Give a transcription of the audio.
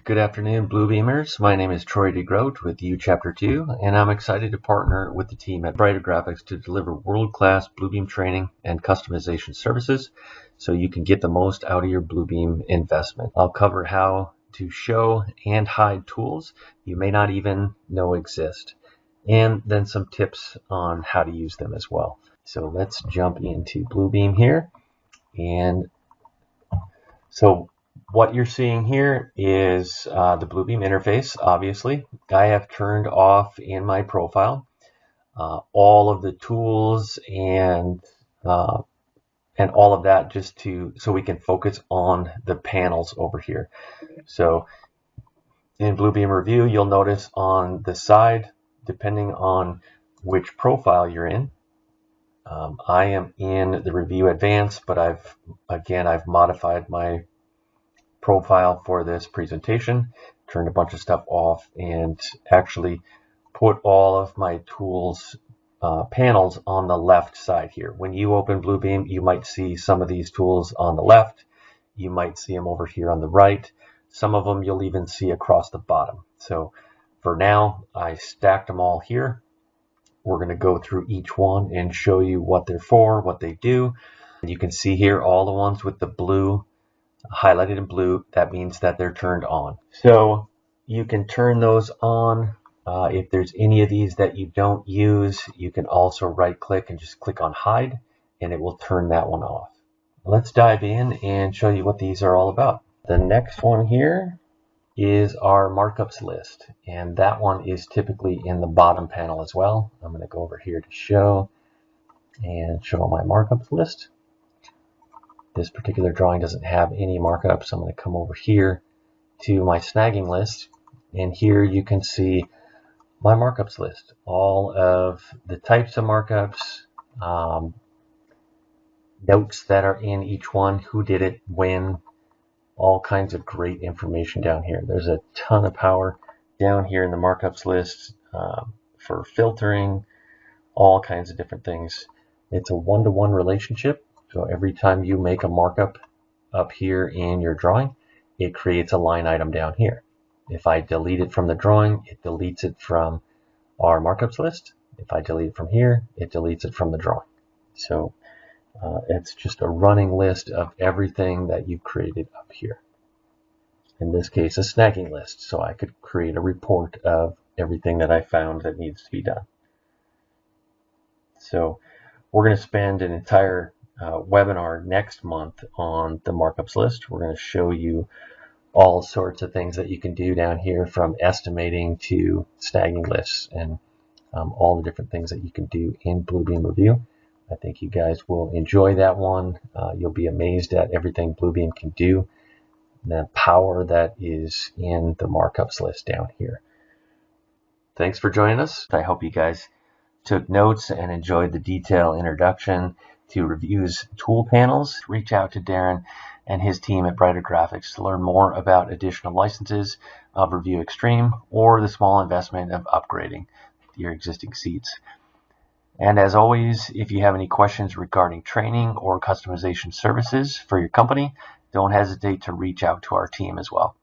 Good afternoon, Bluebeamers. My name is Troy DeGroot with U Chapter 2, and I'm excited to partner with the team at Brighter Graphics to deliver world-class Bluebeam training and customization services so you can get the most out of your Bluebeam investment. I'll cover how to show and hide tools you may not even know exist, and then some tips on how to use them as well. So let's jump into Bluebeam here. And so what you're seeing here is the Bluebeam interface. Obviously, I have turned off in my profile all of the tools and all of that, just so we can focus on the panels over here. So in Bluebeam Revu, you'll notice on the side, depending on which profile you're in, I am in the Revu Advanced, but I've modified my profile for this presentation, turned a bunch of stuff off, and actually put all of my tools panels on the left side here. When you open Bluebeam, you might see some of these tools on the left. You might see them over here on the right. Some of them you'll even see across the bottom. So for now, I stacked them all here. We're going to go through each one and show you what they're for, what they do. You can see here all the ones with the blue highlighted in blue. That means that they're turned on. So you can turn those on. If there's any of these that you don't use, you can also right click and just click on hide, and it will turn that one off. Let's dive in and show you what these are all about. The next one here is our markups list, and that one is typically in the bottom panel as well. I'm going to go over here to show my markups list. This particular drawing doesn't have any markups, so I'm going to come over here to my snagging list, and here you can see my markups list, all of the types of markups, notes that are in each one, who did it, when, all kinds of great information down here. There's a ton of power down here in the markups list for filtering, all kinds of different things. It's a one-to-one relationship. So every time you make a markup up here in your drawing, it creates a line item down here. If I delete it from the drawing, it deletes it from our markups list. If I delete it from here, it deletes it from the drawing. So it's just a running list of everything that you've created up here. In this case, a snagging list. So I could create a report of everything that I found that needs to be done. So we're going to spend an entire webinar next month on the markups list. We're going to show you all sorts of things that you can do down here, from estimating to snagging lists, and all the different things that you can do in Bluebeam Revu. I think you guys will enjoy that one. You'll be amazed at everything Bluebeam can do, the power that is in the markups list down here. Thanks for joining us. I hope you guys took notes and enjoyed the detailed introduction to Revu's tool panels. Reach out to Darren and his team at Brighter Graphics to learn more about additional licenses of Revu Extreme, or the small investment of upgrading your existing seats. And as always, if you have any questions regarding training or customization services for your company, don't hesitate to reach out to our team as well.